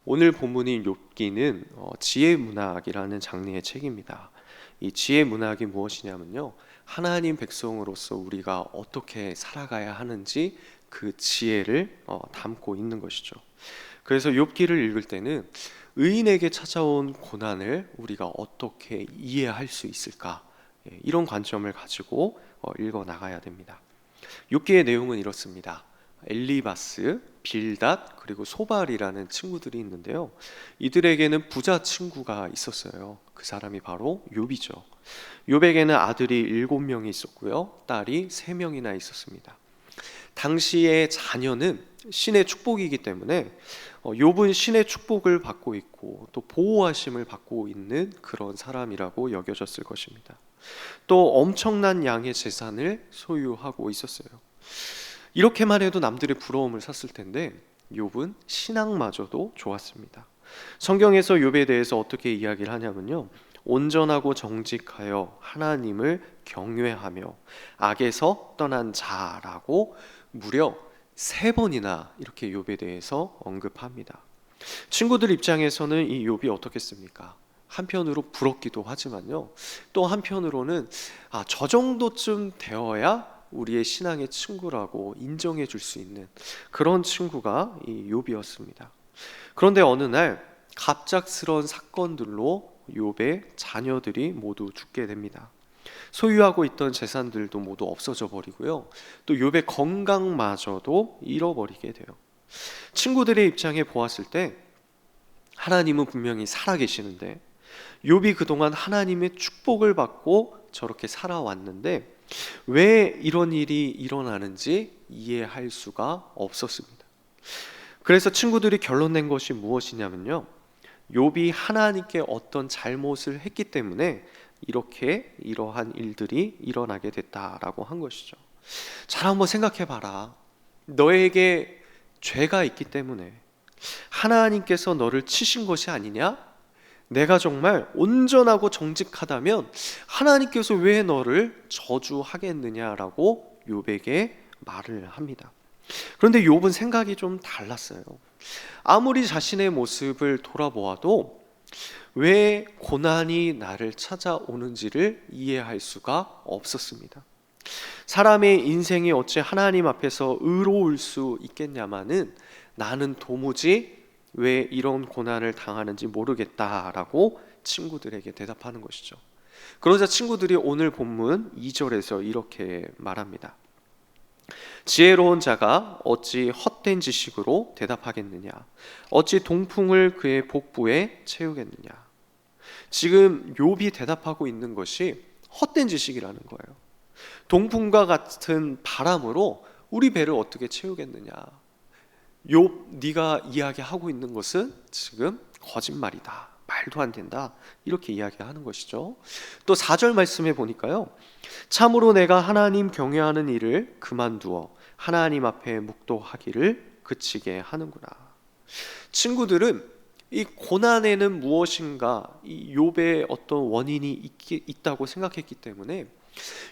오늘 본문인 욥기는 지혜 문학이라는 장르의 책입니다. 이 지혜 문학이 무엇이냐면요, 하나님 백성으로서 우리가 어떻게 살아가야 하는지 그 지혜를 담고 있는 것이죠. 그래서 욥기를 읽을 때는 의인에게 찾아온 고난을 우리가 어떻게 이해할 수 있을까, 이런 관점을 가지고 읽어 나가야 됩니다. 욥기의 내용은 이렇습니다. 엘리바스, 빌닷, 그리고 소발이라는 친구들이 있는데요, 이들에게는 부자 친구가 있었어요. 그 사람이 바로 욥이죠. 욥에게는 아들이 7명이 있었고요, 딸이 3명이나 있었습니다. 당시의 자녀는 신의 축복이기 때문에 욥은 신의 축복을 받고 있고 또 보호하심을 받고 있는 그런 사람이라고 여겨졌을 것입니다. 또 엄청난 양의 재산을 소유하고 있었어요. 이렇게만 해도 남들의 부러움을 샀을 텐데 욥은 신앙마저도 좋았습니다. 성경에서 욥에 대해서 어떻게 이야기를 하냐면요, 온전하고 정직하여 하나님을 경외하며 악에서 떠난 자라고 무려 3번이나 이렇게 욥에 대해서 언급합니다. 친구들 입장에서는 이 욥이 어떻겠습니까? 한편으로 부럽기도 하지만요, 또 한편으로는 저 정도쯤 되어야 우리의 신앙의 친구라고 인정해 줄 수 있는 그런 친구가 이 욥이었습니다. 그런데 어느 날 갑작스러운 사건들로 욥의 자녀들이 모두 죽게 됩니다. 소유하고 있던 재산들도 모두 없어져 버리고요, 또 욥의 건강마저도 잃어버리게 돼요. 친구들의 입장에 보았을 때 하나님은 분명히 살아계시는데, 욥이 그동안 하나님의 축복을 받고 저렇게 살아왔는데 왜 이런 일이 일어나는지 이해할 수가 없었습니다. 그래서 친구들이 결론 낸 것이 무엇이냐면요, 욥이 하나님께 어떤 잘못을 했기 때문에 이렇게 이러한 일들이 일어나게 됐다라고 한 것이죠. 잘 한번 생각해 봐라. 너에게 죄가 있기 때문에 하나님께서 너를 치신 것이 아니냐? 내가 정말 온전하고 정직하다면 하나님께서 왜 너를 저주하겠느냐라고 욥에게 말을 합니다. 그런데 욥은 생각이 좀 달랐어요. 아무리 자신의 모습을 돌아보아도 왜 고난이 나를 찾아오는지를 이해할 수가 없었습니다. 사람의 인생이 어찌 하나님 앞에서 의로울 수 있겠냐마는 나는 도무지 왜 이런 고난을 당하는지 모르겠다라고 친구들에게 대답하는 것이죠. 그러자 친구들이 오늘 본문 2절에서 이렇게 말합니다. 지혜로운 자가 어찌 헛된 지식으로 대답하겠느냐? 어찌 동풍을 그의 복부에 채우겠느냐? 지금 욥이 대답하고 있는 것이 헛된 지식이라는 거예요. 동풍과 같은 바람으로 우리 배를 어떻게 채우겠느냐? 욥, 네가 이야기하고 있는 것은 지금 거짓말이다, 말도 안 된다, 이렇게 이야기하는 것이죠. 또 4절 말씀에 보니까요, 참으로 내가 하나님 경외하는 일을 그만두어 하나님 앞에 묵도하기를 그치게 하는구나. 친구들은 이 고난에는 무엇인가, 이 욥의 어떤 원인이 있다고 생각했기 때문에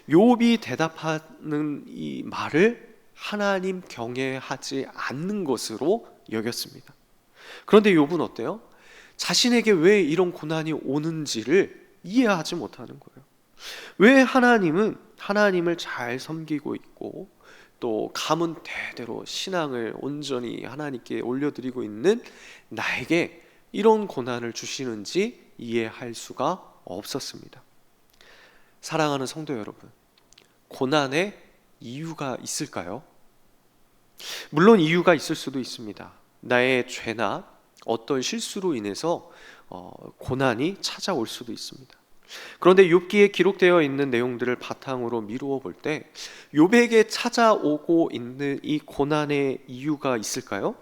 욥이 대답하는 이 말을 하나님 경외하지 않는 것으로 여겼습니다. 그런데 욥은 어때요? 자신에게 왜 이런 고난이 오는지를 이해하지 못하는 거예요. 왜 하나님은 하나님을 잘 섬기고 있고 또 가문 대대로 신앙을 온전히 하나님께 올려드리고 있는 나에게 이런 고난을 주시는지 이해할 수가 없었습니다. 사랑하는 성도 여러분, 고난에 이유가 있을까요? 물론 이유가 있을 수도 있습니다. 나의 죄나 어떤 실수로 인해서 고난이 찾아올 수도 있습니다. 그런데 욥기에 기록되어 있는 내용들을 바탕으로 미루어 볼 때 욥에게 찾아오고 있는 이 고난의 이유가 있을까요?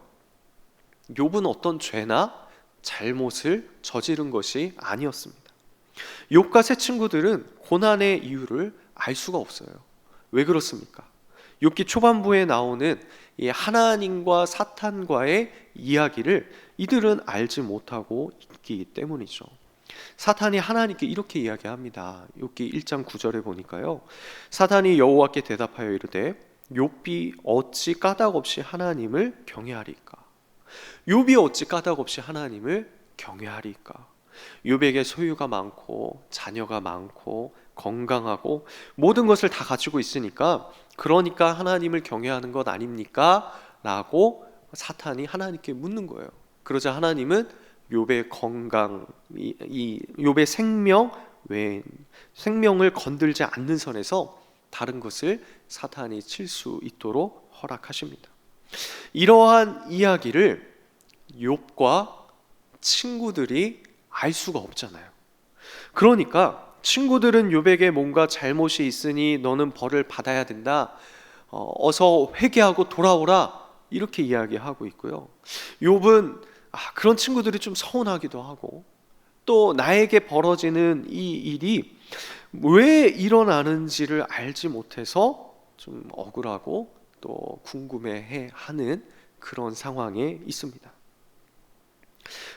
욥은 어떤 죄나 잘못을 저지른 것이 아니었습니다. 욥과 세 친구들은 고난의 이유를 알 수가 없어요. 왜 그렇습니까? 욥기 초반부에 나오는 이 하나님과 사탄과의 이야기를 이들은 알지 못하고 있기 때문이죠. 사탄이 하나님께 이렇게 이야기합니다. 욥기 1장 9절에 보니까요, 사탄이 여호와께 대답하여 이르되 욥이 어찌 까닭없이 하나님을 경외하리까? 욥이 어찌 까닭없이 하나님을 경외하리까? 욥에게 소유가 많고 자녀가 많고 건강하고 모든 것을 다 가지고 있으니까 그러니까 하나님을 경외하는 것 아닙니까? 라고 사탄이 하나님께 묻는 거예요. 그러자 하나님은 욥의 건강, 이 욥의 생명 외엔 생명을 건들지 않는 선에서 다른 것을 사탄이 칠 수 있도록 허락하십니다. 이러한 이야기를 욥과 친구들이 알 수가 없잖아요. 그러니까 친구들은 욥에게 뭔가 잘못이 있으니 너는 벌을 받아야 된다. 어서 회개하고 돌아오라. 이렇게 이야기하고 있고요. 욥은 그런 친구들이 좀 서운하기도 하고 또 나에게 벌어지는 이 일이 왜 일어나는지를 알지 못해서 좀 억울하고 또 궁금해하는 그런 상황에 있습니다.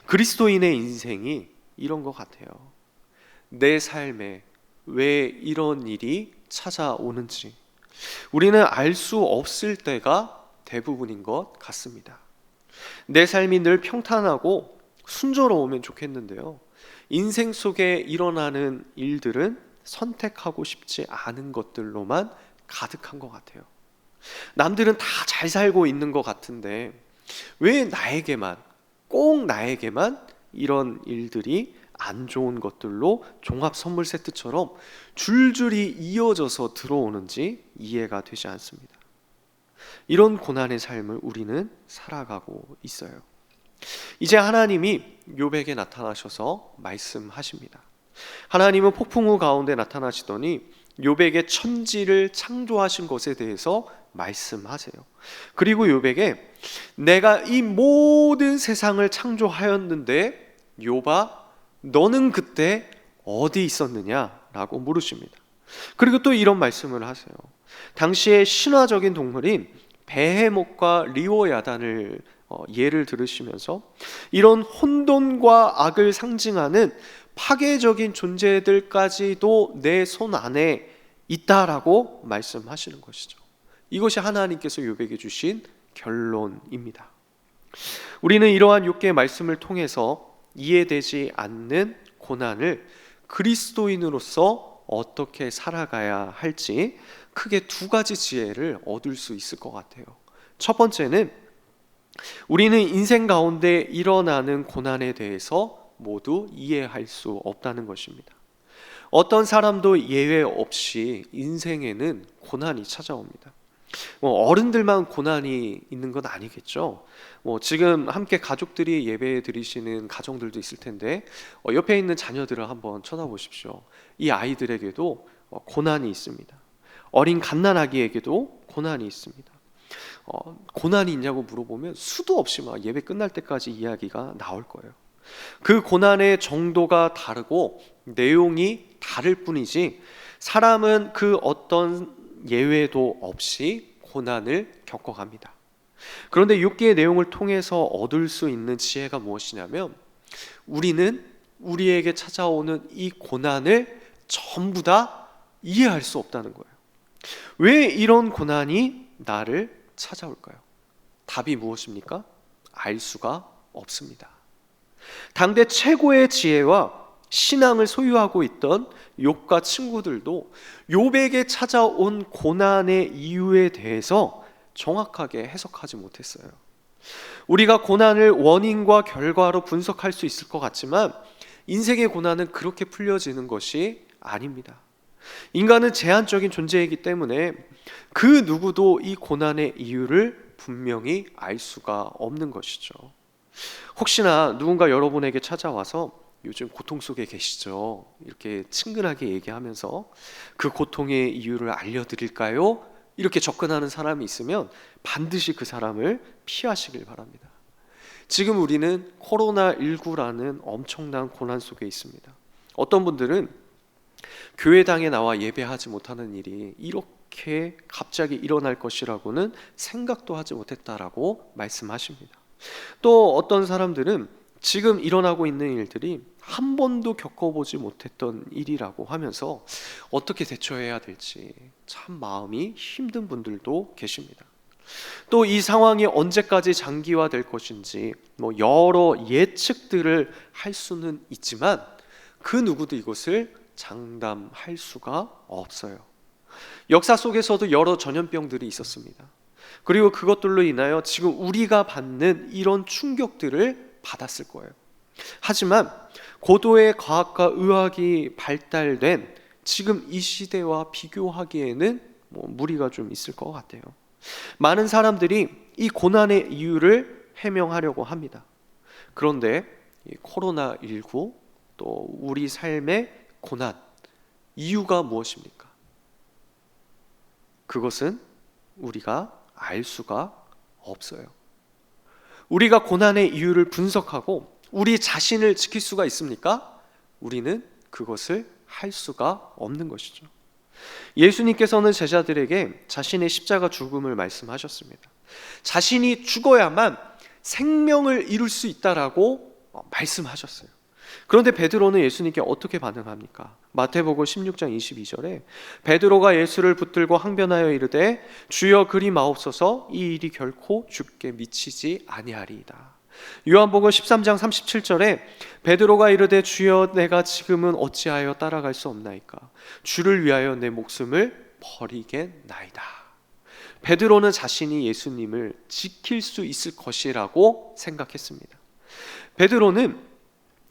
그리스도인의 인생이 이런 것 같아요. 내 삶에 왜 이런 일이 찾아오는지 우리는 알 수 없을 때가 대부분인 것 같습니다. 내 삶이 늘 평탄하고 순조로우면 좋겠는데요. 인생 속에 일어나는 일들은 선택하고 싶지 않은 것들로만 가득한 것 같아요. 남들은 다 잘 살고 있는 것 같은데 왜 나에게만, 꼭 나에게만 이런 일들이 안 좋은 것들로 종합 선물 세트처럼 줄줄이 이어져서 들어오는지 이해가 되지 않습니다. 이런 고난의 삶을 우리는 살아가고 있어요. 이제 하나님이 욥에게 나타나셔서 말씀하십니다. 하나님은 폭풍우 가운데 나타나시더니 욥에게 천지를 창조하신 것에 대해서 말씀하세요. 그리고 욥에게 내가 이 모든 세상을 창조하였는데 욥아 너는 그때 어디 있었느냐라고 물으십니다. 그리고 또 이런 말씀을 하세요. 당시의 신화적인 동물인 베헤못과 리오야단을 예를 들으시면서 이런 혼돈과 악을 상징하는 파괴적인 존재들까지도 내 손 안에 있다라고 말씀하시는 것이죠. 이것이 하나님께서 욥에게 주신 결론입니다. 우리는 이러한 욥기의 말씀을 통해서 이해되지 않는 고난을 그리스도인으로서 어떻게 살아가야 할지 크게 두 가지 지혜를 얻을 수 있을 것 같아요. 첫 번째는 우리는 인생 가운데 일어나는 고난에 대해서 모두 이해할 수 없다는 것입니다. 어떤 사람도 예외 없이 인생에는 고난이 찾아옵니다. 어른들만 고난이 있는 건 아니겠죠. 지금 함께 가족들이 예배 드리시는 가정들도 있을 텐데 옆에 있는 자녀들을 한번 쳐다보십시오. 이 아이들에게도 고난이 있습니다. 어린 갓난아기에게도 고난이 있습니다. 고난이 있냐고 물어보면 수도 없이 막 예배 끝날 때까지 이야기가 나올 거예요. 그 고난의 정도가 다르고 내용이 다를 뿐이지 사람은 그 어떤 예외도 없이 고난을 겪어갑니다. 그런데 욥기의 내용을 통해서 얻을 수 있는 지혜가 무엇이냐면 우리는 우리에게 찾아오는 이 고난을 전부 다 이해할 수 없다는 거예요. 왜 이런 고난이 나를 찾아올까요? 답이 무엇입니까? 알 수가 없습니다. 당대 최고의 지혜와 신앙을 소유하고 있던 욥과 친구들도 욥에게 찾아온 고난의 이유에 대해서 정확하게 해석하지 못했어요. 우리가 고난을 원인과 결과로 분석할 수 있을 것 같지만 인생의 고난은 그렇게 풀려지는 것이 아닙니다. 인간은 제한적인 존재이기 때문에 그 누구도 이 고난의 이유를 분명히 알 수가 없는 것이죠. 혹시나 누군가 여러분에게 찾아와서 요즘 고통 속에 계시죠? 이렇게 친근하게 얘기하면서 그 고통의 이유를 알려드릴까요? 이렇게 접근하는 사람이 있으면 반드시 그 사람을 피하시길 바랍니다. 지금 우리는 코로나19라는 엄청난 고난 속에 있습니다. 어떤 분들은 교회당에 나와 예배하지 못하는 일이 이렇게 갑자기 일어날 것이라고는 생각도 하지 못했다라고 말씀하십니다. 또 어떤 사람들은 지금 일어나고 있는 일들이 한 번도 겪어보지 못했던 일이라고 하면서 어떻게 대처해야 될지 참 마음이 힘든 분들도 계십니다. 또 이 상황이 언제까지 장기화될 것인지 여러 예측들을 할 수는 있지만 그 누구도 이것을 장담할 수가 없어요. 역사 속에서도 여러 전염병들이 있었습니다. 그리고 그것들로 인하여 지금 우리가 받는 이런 충격들을 받았을 거예요. 하지만 고도의 과학과 의학이 발달된 지금 이 시대와 비교하기에는 무리가 좀 있을 것 같아요. 많은 사람들이 이 고난의 이유를 해명하려고 합니다. 그런데 이 코로나19 또 우리 삶의 고난, 이유가 무엇입니까? 그것은 우리가 알 수가 없어요. 우리가 고난의 이유를 분석하고 우리 자신을 지킬 수가 있습니까? 우리는 그것을 할 수가 없는 것이죠. 예수님께서는 제자들에게 자신의 십자가 죽음을 말씀하셨습니다. 자신이 죽어야만 생명을 이룰 수 있다라고 말씀하셨어요. 그런데 베드로는 예수님께 어떻게 반응합니까? 마태복음 16장 22절에 베드로가 예수를 붙들고 항변하여 이르되 주여 그리 마옵소서, 이 일이 결코 주께 미치지 아니하리이다. 요한복음 13장 37절에 베드로가 이르되 주여 내가 지금은 어찌하여 따라갈 수 없나이까? 주를 위하여 내 목숨을 버리겠나이다. 베드로는 자신이 예수님을 지킬 수 있을 것이라고 생각했습니다. 베드로는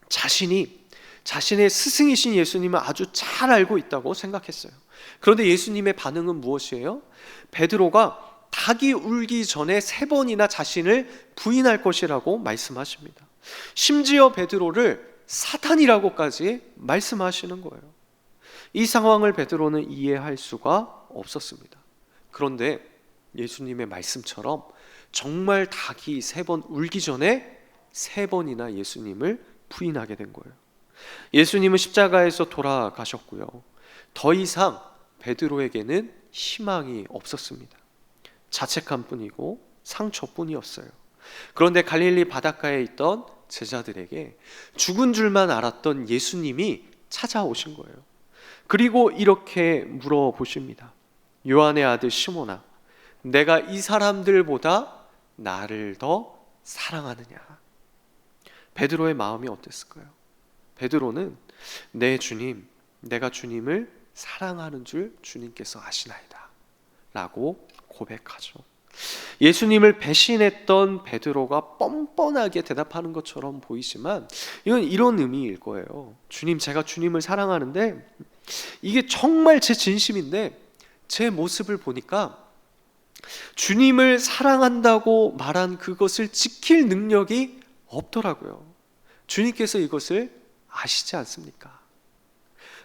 자신이 자신의 스승이신 예수님을 아주 잘 알고 있다고 생각했어요. 그런데 예수님의 반응은 무엇이에요? 베드로가 닭이 울기 전에 3번이나 자신을 부인할 것이라고 말씀하십니다. 심지어 베드로를 사탄이라고까지 말씀하시는 거예요. 이 상황을 베드로는 이해할 수가 없었습니다. 그런데 예수님의 말씀처럼 정말 닭이 3번 울기 전에 3번이나 예수님을 부인하게 된 거예요. 예수님은 십자가에서 돌아가셨고요. 더 이상 베드로에게는 희망이 없었습니다. 자책한 뿐이고 상처뿐이었어요. 그런데 갈릴리 바닷가에 있던 제자들에게 죽은 줄만 알았던 예수님이 찾아오신 거예요. 그리고 이렇게 물어보십니다. 요한의 아들 시몬아, 내가 이 사람들보다 나를 더 사랑하느냐? 베드로의 마음이 어땠을까요? 베드로는 내 주님, 내가 주님을 사랑하는 줄 주님께서 아시나이다 라고 고백하죠. 예수님을 배신했던 베드로가 뻔뻔하게 대답하는 것처럼 보이지만 이건 이런 의미일 거예요. 주님, 제가 주님을 사랑하는데 이게 정말 제 진심인데 제 모습을 보니까 주님을 사랑한다고 말한 그것을 지킬 능력이 없더라고요. 주님께서 이것을 아시지 않습니까?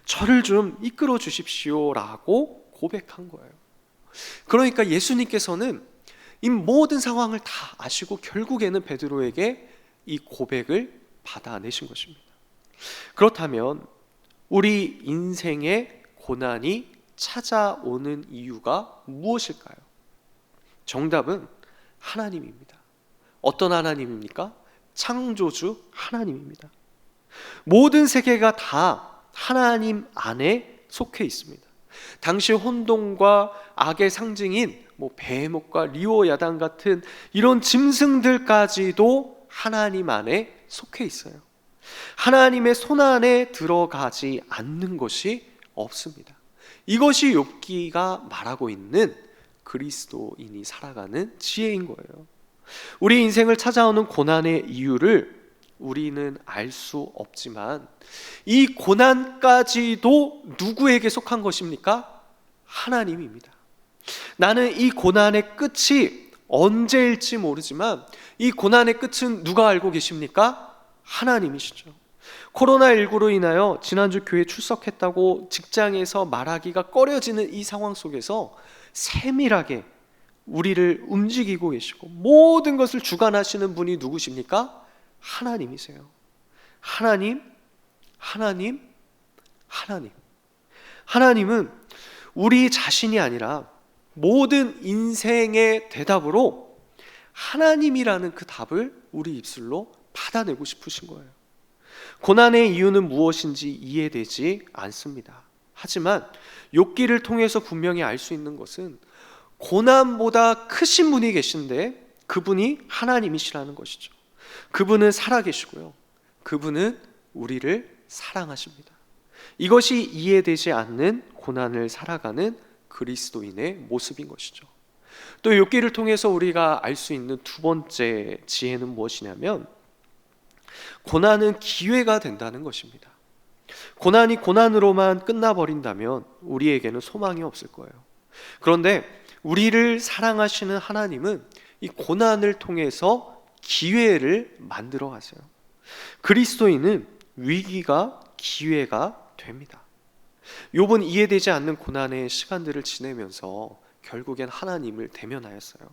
저를 좀 이끌어 주십시오 라고 고백한 거예요. 그러니까 예수님께서는 이 모든 상황을 다 아시고 결국에는 베드로에게 이 고백을 받아내신 것입니다. 그렇다면 우리 인생의 고난이 찾아오는 이유가 무엇일까요? 정답은 하나님입니다. 어떤 하나님입니까? 창조주 하나님입니다. 모든 세계가 다 하나님 안에 속해 있습니다. 당시 혼돈과 악의 상징인 베목과 리오 야당 같은 이런 짐승들까지도 하나님 안에 속해 있어요. 하나님의 손 안에 들어가지 않는 것이 없습니다. 이것이 욥기가 말하고 있는 그리스도인이 살아가는 지혜인 거예요. 우리 인생을 찾아오는 고난의 이유를 우리는 알 수 없지만 이 고난까지도 누구에게 속한 것입니까? 하나님입니다. 나는 이 고난의 끝이 언제일지 모르지만 이 고난의 끝은 누가 알고 계십니까? 하나님이시죠. 코로나19로 인하여 지난주 교회 출석했다고 직장에서 말하기가 꺼려지는 이 상황 속에서 세밀하게 우리를 움직이고 계시고 모든 것을 주관하시는 분이 누구십니까? 하나님이세요. 하나님, 하나님, 하나님. 하나님은 우리 자신이 아니라 모든 인생의 대답으로 하나님이라는 그 답을 우리 입술로 받아내고 싶으신 거예요. 고난의 이유는 무엇인지 이해되지 않습니다. 하지만 욥기를 통해서 분명히 알 수 있는 것은 고난보다 크신 분이 계신데 그분이 하나님이시라는 것이죠. 그분은 살아계시고요, 그분은 우리를 사랑하십니다. 이것이 이해되지 않는 고난을 살아가는 그리스도인의 모습인 것이죠. 또 욥기를 통해서 우리가 알 수 있는 두 번째 지혜는 무엇이냐면, 고난은 기회가 된다는 것입니다. 고난이 고난으로만 끝나버린다면 우리에게는 소망이 없을 거예요. 그런데 우리를 사랑하시는 하나님은 이 고난을 통해서 기회를 만들어 가세요. 그리스도인은 위기가 기회가 됩니다. 욥은 이해되지 않는 고난의 시간들을 지내면서 결국엔 하나님을 대면하였어요.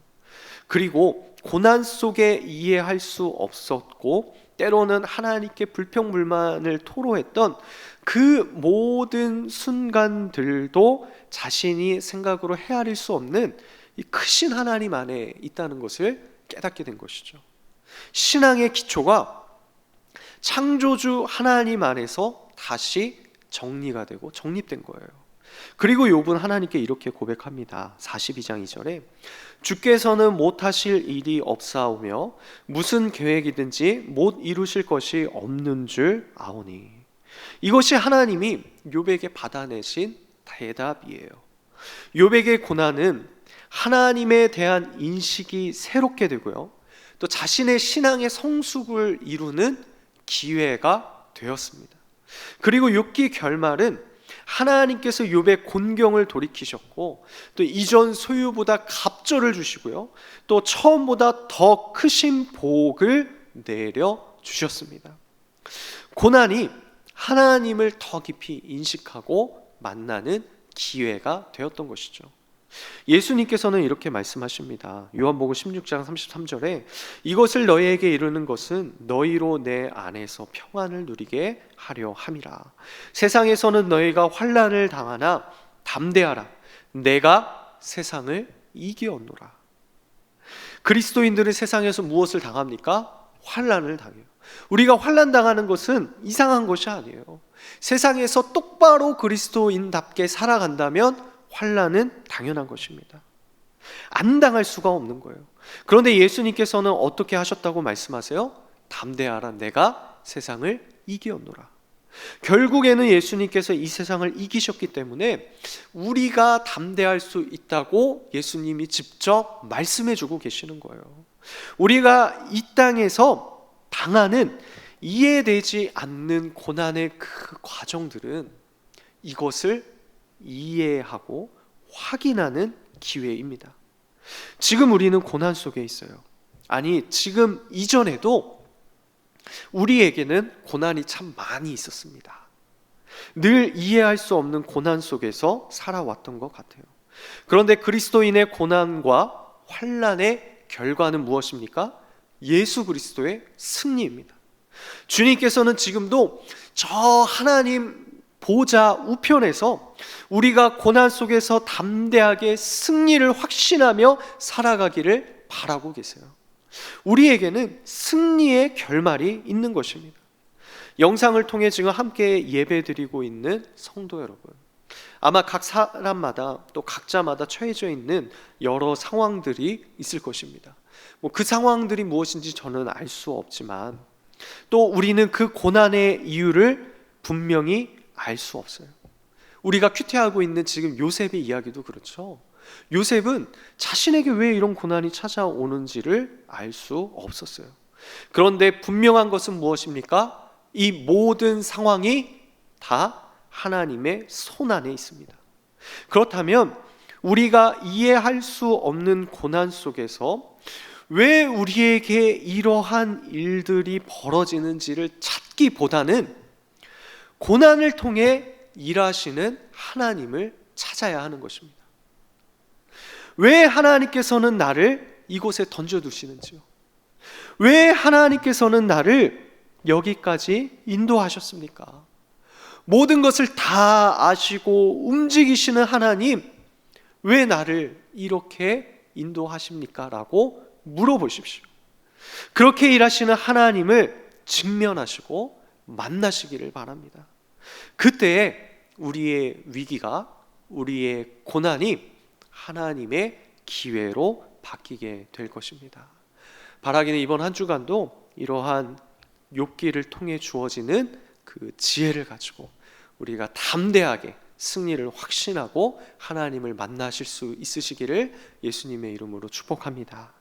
그리고 고난 속에 이해할 수 없었고 때로는 하나님께 불평불만을 토로했던 그 모든 순간들도 자신이 생각으로 헤아릴 수 없는 이 크신 하나님 안에 있다는 것을 깨닫게 된 것이죠. 신앙의 기초가 창조주 하나님 안에서 다시 정리가 되고 정립된 거예요. 그리고 욥은 하나님께 이렇게 고백합니다. 42장 2절에 주께서는 못하실 일이 없사오며 무슨 계획이든지 못 이루실 것이 없는 줄 아오니. 이것이 하나님이 욥에게 받아내신 대답이에요. 욥에게 고난은 하나님에 대한 인식이 새롭게 되고요, 또 자신의 신앙의 성숙을 이루는 기회가 되었습니다. 그리고 욥기 결말은 하나님께서 욥의 곤경을 돌이키셨고 또 이전 소유보다 갑절을 주시고요, 또 처음보다 더 크신 복을 내려 주셨습니다. 고난이 하나님을 더 깊이 인식하고 만나는 기회가 되었던 것이죠. 예수님께서는 이렇게 말씀하십니다. 요한복음 16장 33절에 이것을 너희에게 이르는 것은 너희로 내 안에서 평안을 누리게 하려 함이라. 세상에서는 너희가 환난을 당하나 담대하라. 내가 세상을 이기었노라. 그리스도인들은 세상에서 무엇을 당합니까? 환난을 당해요. 우리가 환난 당하는 것은 이상한 것이 아니에요. 세상에서 똑바로 그리스도인답게 살아간다면 환난은 당연한 것입니다. 안 당할 수가 없는 거예요. 그런데 예수님께서는 어떻게 하셨다고 말씀하세요? 담대하라, 내가 세상을 이기었노라. 결국에는 예수님께서 이 세상을 이기셨기 때문에 우리가 담대할 수 있다고 예수님이 직접 말씀해 주고 계시는 거예요. 우리가 이 땅에서 당하는 이해되지 않는 고난의 그 과정들은 이것을 이해하고 확인하는 기회입니다. 지금 우리는 고난 속에 있어요. 아니, 지금 이전에도 우리에게는 고난이 참 많이 있었습니다. 늘 이해할 수 없는 고난 속에서 살아왔던 것 같아요. 그런데 그리스도인의 고난과 환난의 결과는 무엇입니까? 예수 그리스도의 승리입니다. 주님께서는 지금도 저 하나님 보좌 우편에서 우리가 고난 속에서 담대하게 승리를 확신하며 살아가기를 바라고 계세요. 우리에게는 승리의 결말이 있는 것입니다. 영상을 통해 지금 함께 예배드리고 있는 성도 여러분, 아마 각 사람마다 또 각자마다 처해져 있는 여러 상황들이 있을 것입니다. 그 상황들이 무엇인지 저는 알 수 없지만 또 우리는 그 고난의 이유를 분명히 알 수 없어요. 우리가 큐티하고 있는 지금 요셉의 이야기도 그렇죠. 요셉은 자신에게 왜 이런 고난이 찾아오는지를 알 수 없었어요. 그런데 분명한 것은 무엇입니까? 이 모든 상황이 다 하나님의 손 안에 있습니다. 그렇다면 우리가 이해할 수 없는 고난 속에서 왜 우리에게 이러한 일들이 벌어지는지를 찾기보다는 고난을 통해 일하시는 하나님을 찾아야 하는 것입니다. 왜 하나님께서는 나를 이곳에 던져두시는지요? 왜 하나님께서는 나를 여기까지 인도하셨습니까? 모든 것을 다 아시고 움직이시는 하나님, 왜 나를 이렇게 인도하십니까? 라고 물어보십시오. 그렇게 일하시는 하나님을 직면하시고 만나시기를 바랍니다. 그때 우리의 위기가, 우리의 고난이 하나님의 기회로 바뀌게 될 것입니다. 바라기는 이번 한 주간도 이러한 욥기를 통해 주어지는 그 지혜를 가지고 우리가 담대하게 승리를 확신하고 하나님을 만나실 수 있으시기를 예수님의 이름으로 축복합니다.